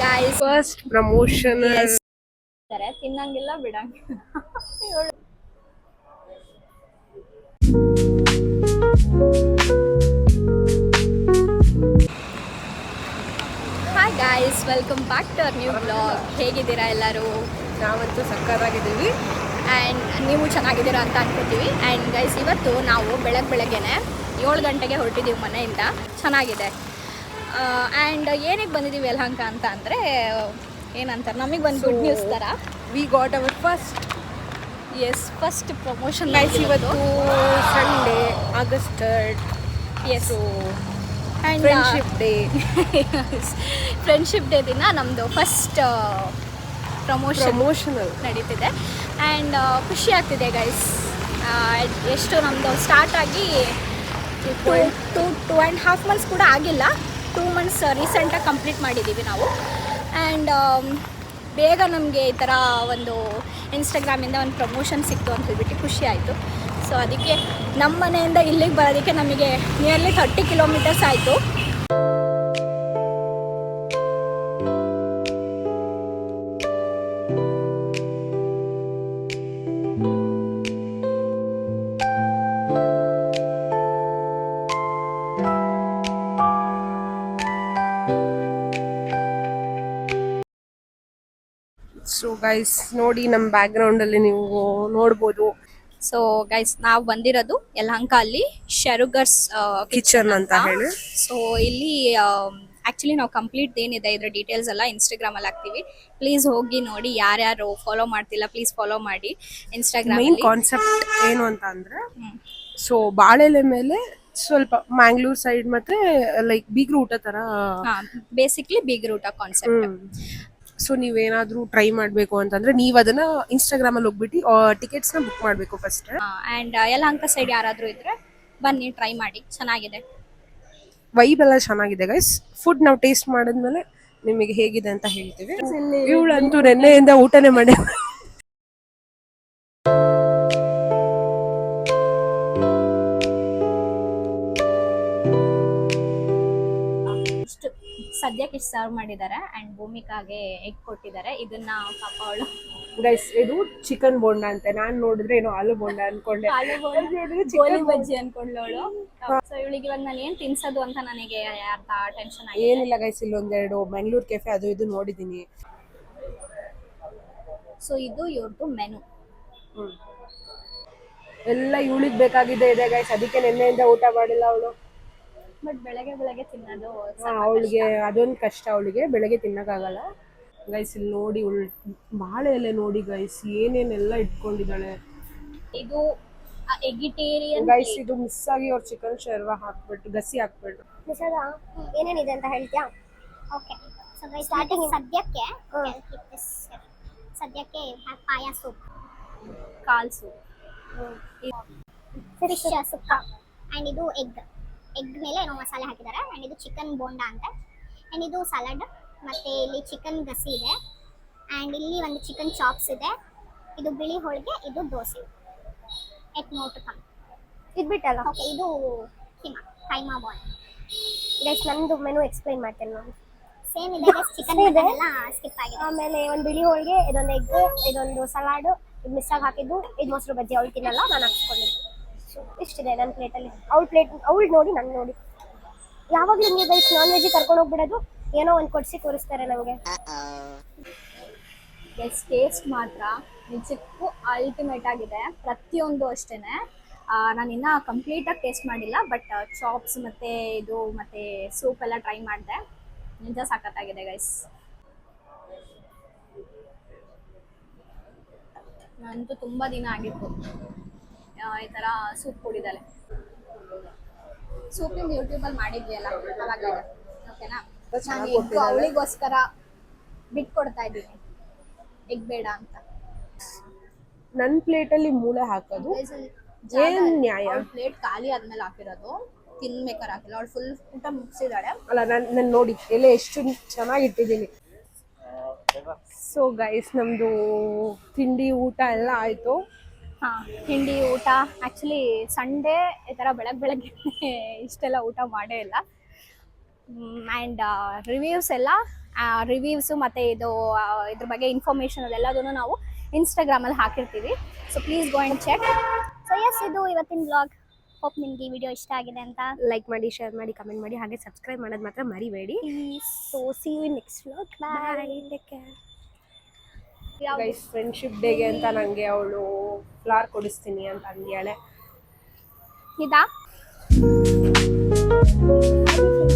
guys. First promotional. Yes. ತಿನ್ನಂಗಿಲ್ಲ ಬಿಡಂಗಿಲ್ಲ. Hi guys, welcome back to our new blog. ಹೇಗಿದ್ದೀರಾ ಎಲ್ಲರೂ? ನಾವಂತೂ ಸಕ್ಕತ್ತಾಗಿದ್ದೀವಿ ಆ್ಯಂಡ್ ನೀವು ಚೆನ್ನಾಗಿದ್ದೀರಾ ಅಂತ ಅನ್ಕೋತೀವಿ. ಆ್ಯಂಡ್ ಗೈಸ್, ಇವತ್ತು ನಾವು ಬೆಳಗ್ಗೆನೆ 7 ಗಂಟೆಗೆ ಹೊರಟಿದ್ದೀವಿ ಮನೆಯಿಂದ. ಚೆನ್ನಾಗಿದೆ. ಆ್ಯಂಡ್ ಏನಕ್ಕೆ ಬಂದಿದ್ದೀವಿ ಯಲಹಂಕ ಅಂತ ಅಂದರೆ ಏನಂತಾರೆ, ನಮಗೆ ಒಂದು ಗುಡ್ ನ್ಯೂಸ್ ಥರ. We got our first promotion guys. ಇವತ್ತು Sunday, August 3rd. Yes. And friendship day. Friendship day ದಿನ ನಮ್ಮದು ಫಸ್ಟ್ ಪ್ರಮೋಷನಲ್ ನಡೀತಿದೆ. ಆ್ಯಂಡ್ ಖುಷಿ ಆಗ್ತಿದೆ ಗೈಸ್. ಎಷ್ಟು ನಮ್ಮದು ಸ್ಟಾರ್ಟ್ ಆಗಿ 2.5 months ಕೂಡ ಆಗಿಲ್ಲ. 2 months ರೀಸೆಂಟಾಗಿ ಕಂಪ್ಲೀಟ್ ಮಾಡಿದ್ದೀವಿ ನಾವು. ಆ್ಯಂಡ್ ಬೇಗ ನಮಗೆ ಈ ಥರ ಒಂದು ಇನ್ಸ್ಟಾಗ್ರಾಮಿಂದ ಒಂದು ಪ್ರಮೋಷನ್ ಸಿಕ್ತು ಅಂತ ಹೇಳ್ಬಿಟ್ಟು ಖುಷಿ ಆಯಿತು. ಸೊ ಅದಕ್ಕೆ ನಮ್ಮ ಮನೆಯಿಂದ ಇಲ್ಲಿಗೆ ಬರೋದಕ್ಕೆ ನಮಗೆ ನಿಯರ್ಲಿ 30 kilometers ಆಯಿತು. ಸೊ ಗೈಸ್ ನೋಡಿ, ನಮ್ಮ ಬ್ಯಾಕ್ ಗ್ರೌಂಡ್ ಅಲ್ಲಿ ನೀವು ನೋಡ್ಬೋದು. ಸೊ ಗೈಸ್, ನಾವು ಬಂದಿರೋದು ಯಲಹಂಕ ಅಲ್ಲಿ ಶರುಗರ್ಸ್ ಕಿಚನ್ ಅಂತ ಹೇಳಿ. ಸೊ ಇಲ್ಲಿ ಆ್ಯಕ್ಚುಲಿ ನಾವು ಕಂಪ್ಲೀಟ್ ಏನಿದೆ ಇದರ ಡೀಟೇಲ್ಸ್ ಎಲ್ಲ ಇನ್ಸ್ಟಾಗ್ರಾಮಲ್ಲಿ ಹಾಕ್ತೀವಿ. ಪ್ಲೀಸ್ ಹೋಗಿ ನೋಡಿ. ಯಾರ್ಯಾರು ಫಾಲೋ ಮಾಡ್ತಿಲ್ಲ ಪ್ಲೀಸ್ ಫಾಲೋ ಮಾಡಿ ಇನ್ಸ್ಟಾಗ್ರಾಮ್. ಮೈನ್ ಕಾನ್ಸೆಪ್ಟ್ ಏನು ಅಂತ ಅಂದ್ರೆ, ಸೊ ಬಾಳೆಲೆ ಮೇಲೆ ಸ್ವಲ್ಪ ಮ್ಯಾಂಗ್ಳೂರ್ ಸೈಡ್ ಮತ್ತೆ ಲೈಕ್ ಬೀಗ್ರು ಊಟ ತರ, ಬೇಸಿಕ್ಲಿ ಬೀಗ್ರು ಊಟ ಕಾನ್ಸೆಪ್ಟ್. ಸೊ ನೀವೇನಾದ್ರೂ ಟ್ರೈ ಮಾಡಬೇಕು ಅಂತಂದ್ರೆ ನೀವು ಅದನ್ನ ಇನ್ಸ್ಟಾಗ್ರಾಮ್ ಅಲ್ಲಿ ಹೋಗ್ಬಿಟ್ಟು ಟಿಕೆಟ್ಸ್ ನ ಬುಕ್ ಮಾಡಬೇಕು ಫಸ್ಟ್. ಆ್ಯಂಡ್ ಯಲಹಂಕ ಸೈಡ್ ಯಾರಾದರೂ ಇದ್ರೆ ಬನ್ನಿ, ಟ್ರೈ ಮಾಡಿ, ಚೆನ್ನಾಗಿದೆ. ವೈಬ್ ಎಲ್ಲ ಚೆನ್ನಾಗಿದೆ ಗೈಸ್. ಫುಡ್ ನಾವು ಟೇಸ್ಟ್ ಮಾಡಿದ್ಮೇಲೆ ನಿಮಗೆ ಹೇಗಿದೆ ಅಂತ ಹೇಳ್ತೀವಿ. ಇವಳಂತೂ ನೆನ್ನೆಯಿಂದ ಊಟನೇ ಮಾಡಿ. ಸದ್ಯಕ್ಕೆ ಇಷ್ಟು ಸರ್ವ್ ಮಾಡಿದ್ದಾರೆ. ಆ್ಯಂಡ್ ಭೂಮಿಕಾಗೆ ಎಗ್ ಕೊಟ್ಟಿದ್ದಾರೆ. ಇದನ್ನ ಪಾಪ ಅವಳು ಗೈಸ್, ಇದು ಚಿಕನ್ ಬೋಂಡ ಅಂತೆ. ನಾನ್ ನೋಡಿದ್ರೆ ಏನೋ ಆಲೂ ಬೋಂಡ ಅನ್ಕೊಂಡೆ, ಗೋಲಿ ಬಜ್ಜಿ ಅನ್ಕೊಂಡವಳು. ಸೊ ಇವಳಿಗೆ ಇವಾಗ ನಾನು ಏನ್ ತಿನ್ಸೋದು ಅಂತ ನನಗೆ ಅರ್ಧ ಟೆನ್ಷನ್ ಆಗಿದೆ. ಏನಿಲ್ಲ ಗೈಸ್, ಇಲ್ಲೊಂದೆರಡು ಬೆಂಗಳೂರು ಕೆಫೆ ಅದು ಇದು ನೋಡಿದೀನಿ. ಸೊ ಇದು ಇವ್ರದ್ದು ಮೆನು. ಎಲ್ಲ ಇವಳಿಗೆ ಬೇಕಾಗಿದೆ ಇದೆ ಗೈಸ್. ಅದಕ್ಕೆ ನೆನ್ನೆಯಿಂದ ಊಟ ಮಾಡಿಲ್ಲ ಅವಳು. ಬಟ್ ಬೆಳಗ್ಗೆ ತಿನ್ನೋದು ಅವಳಿಗೆ ಅದೊಂದು ಕಷ್ಟ. ಅವಳಿಗೆ ಬೆಳಗ್ಗೆ ತಿನ್ನಕ್ಕಾಗಲ್ಲ ಗೈಸ್. ಇಲ್ಲಿ ನೋಡಿ, ಬಾಳೆ ಎಲೆ ನೋಡಿ ಗೈಸ್, ಏನೇನೆಲ್ಲ ಇಟ್ಕೊಂಡಿದ್ದಾಳೆ. ಇದು ಎಗಿಟೇರಿಯನ್ ಗೈಸ್. ಇದು ಮಿಸ್ ಆಗಿ ಅವ್ರ ಚಿಕನ್ ಶರ್ವಾ ಹಾಕ್ಬಿಟ್ಟು ಗಸಿ ಹಾಕ್ಬಿಟ್ಟು ಏನೇನಿದೆ ಅಂತ ಹೇಳ್ತೀಯಾ? ಓಕೆ. ಸೊ ಗೈಸ್, ಸ್ಟಾರ್ಟಿಂಗ್ ಸದ್ಯಕ್ಕೆ ಪಾಯ ಸೂಪ್, ಕಾಲ್ ಸೂಪ್, ಫಿಶ್ ಸುಕ್ಕ, ಆ್ಯಂಡ್ ಇದು ಎಗ್ ಮೇಲೆ ಏನೋ ಮಸಾಲೆ ಹಾಕಿದ್ದಾರೆ. ಆ್ಯಂಡ್ ಇದು ಚಿಕನ್ ಬೋಂಡಾ ಅಂತ. ಆ್ಯಂಡ್ ಇದು ಸಲಾಡ್, ಮತ್ತು ಇಲ್ಲಿ ಚಿಕನ್ ಗಸಿ ಇದೆ. ಆ್ಯಂಡ್ ಇಲ್ಲಿ ಒಂದು ಚಿಕನ್ ಚಾಪ್ಸ್ ಇದೆ. ಇದು ಬಿಳಿ ಹೋಳಿಗೆ, ಇದು ದೋಸೆ. ಎಟ್ ಮೋರ್ ಟು ಕಮ್. ಇದು ಬಿಟ್ಟಲ್ಲ. ಓಕೆ, ಇದು ಕೈಮಾ ಬಾಲ್. ಗೈಸ್, ನಂದು ಮೆನು ಎಕ್ಸ್ಪ್ಲೈನ್ ಮಾಡ್ತೇನೆ ನಾನು. ಸೇಮ್ ಇದೆ ಗೈಸ್, ಚಿಕನ್ ಎಲ್ಲ ಸ್ಕಿಪ್ ಆಗಿದೆ. ಆಮೇಲೆ ಒಂದು ಬಿಳಿ ಹೋಳಿಗೆ, ಇದೊಂದು ಎಗ್, ಇದೊಂದು ಸಲಾಡು, ಇದು ಮಿಸ್ಸಾಗಿ ಹಾಕಿದ್ದು, ಇದು ಮೊಸರು ಬಜ್ಜಿ. ಅವಳು ತಿನ್ನಲ್ಲ, ನಾನು ಹಾಕ್ಸ್ಕೊಂಡಿದ್ದು. ಸೊ ಇಷ್ಟಿದೆ ನನ್ನ ಪ್ಲೇಟಲ್ಲಿ. ಅವಳು ನೋಡಿ, ನಾನು ನೋಡಿ. ಯಾವಾಗಲೂ ಹಿಂಗೆ ಗೈಸ್, ನಾನ್ ವೆಜ್ ಕರ್ಕೊಂಡು ಹೋಗ್ಬಿಡೋದು, ಏನೋ ಒಂದು ಕೊಡಿಸಿ ತೋರಿಸ್ತಾರೆ ನನಗೆ. ಗೈಸ್, ಟೇಸ್ಟ್ ಮಾತ್ರ ನಿಜಕ್ಕೂ ಅಲ್ಟಿಮೇಟ್ ಆಗಿದೆ. ಪ್ರತಿಯೊಂದು ಅಷ್ಟೇನೆ. ನಾನು ಇನ್ನೂ ಕಂಪ್ಲೀಟಾಗಿ ಟೇಸ್ಟ್ ಮಾಡಿಲ್ಲ, ಬಟ್ ಚಾಪ್ಸ್ ಮತ್ತು ಇದು ಮತ್ತು ಸೂಪ್ ಎಲ್ಲ ಟ್ರೈ ಮಾಡಿದೆ. ನಿಜ ಸಖತ್ತಾಗಿದೆ ಗೈಸ್. ನಂತೂ ತುಂಬ ದಿನ ಆಗಿತ್ತು ಈ ಥರ ಸೂಪ್ ಕುಡಿದಲೆ. ಸೂಪಿಂದ ಯೂಟ್ಯೂಬಲ್ಲಿ ಮಾಡಿದ್ವಿ ಅಲ್ಲ ಅವಾಗ. ಓಕೆನಾ? ನಾನು ಎಗ್ ಅವಳಿಗೋಸ್ಕರ ಬಿಟ್ಕೊಡ್ತಾ ಇದ್ದೀನಿ, ಎಗ್ ಬೇಡ ಅಂತ. ನನ್ನ ಪ್ಲೇಟಲ್ಲಿ ಮೂಳೆ ಹಾಕೋದು ಏನ್ ನ್ಯಾಯ? ಪ್ಲೇಟ್ ಖಾಲಿ ಆದ್ಮೇಲೆ ಹಾಕಿರೋದು, ತಿನ್ಬೇಕಾದ್ರೆ ಹಾಕಿಲ್ಲ. ಅವಳು ಫುಲ್ ಊಟ ಮುಗಿಸಿದಾಳೆ. ಅಲ್ಲ, ನಾನು ನೋಡಿ ಎಲೆ ಎಷ್ಟು ಚೆನ್ನಾಗಿ ಇಟ್ಟಿದ್ದೀನಿ. ಸೊ ಗೈಸ್, ನಮ್ದು ತಿಂಡಿ ಊಟ ಎಲ್ಲ ಆಯ್ತು. ತಿಂಡಿ ಊಟ ಆ್ಯಕ್ಚುಲಿ ಸಂಡೇ ಈ ಥರ ಬೆಳಗ್ಗೆ ಇಷ್ಟೆಲ್ಲ ಊಟ ಮಾಡೇ ಇಲ್ಲ. ಆ್ಯಂಡ್ ರಿವ್ಯೂಸ್ ಎಲ್ಲ ರಿವ್ಯೂಸು ಮತ್ತು ಇದ್ರ ಬಗ್ಗೆ ಇನ್ಫಾರ್ಮೇಷನ್ ಅದೆಲ್ಲದನ್ನು ನಾವು ಇನ್ಸ್ಟಾಗ್ರಾಮಲ್ಲಿ ಹಾಕಿರ್ತೀವಿ. So please go and check. So yes, ಇದು ಇವತ್ತಿನ ಬ್ಲಾಗ್. ಹೋಪ್ ನಿಮ್ಗೆ ಈ ವಿಡಿಯೋ ಇಷ್ಟ ಆಗಿದೆ ಅಂತ. ಲೈಕ್ ಮಾಡಿ, ಶೇರ್ ಮಾಡಿ, ಕಮೆಂಟ್ ಮಾಡಿ, ಹಾಗೆ ಸಬ್ಸ್ಕ್ರೈಬ್ ಮಾಡೋದು ಮಾತ್ರ ಮರಿಬೇಡಿ. So see you next vlog. Bye. Take care. Guys, friendship ಡೇಗೆ ಅಂತ ನನಗೆ ಅವಳು ಫ್ಲವರ್ ಕೊಡಿಸ್ತೀನಿ ಅಂತ ಅಂದ್ಯಾಳೆ. ಇದಾ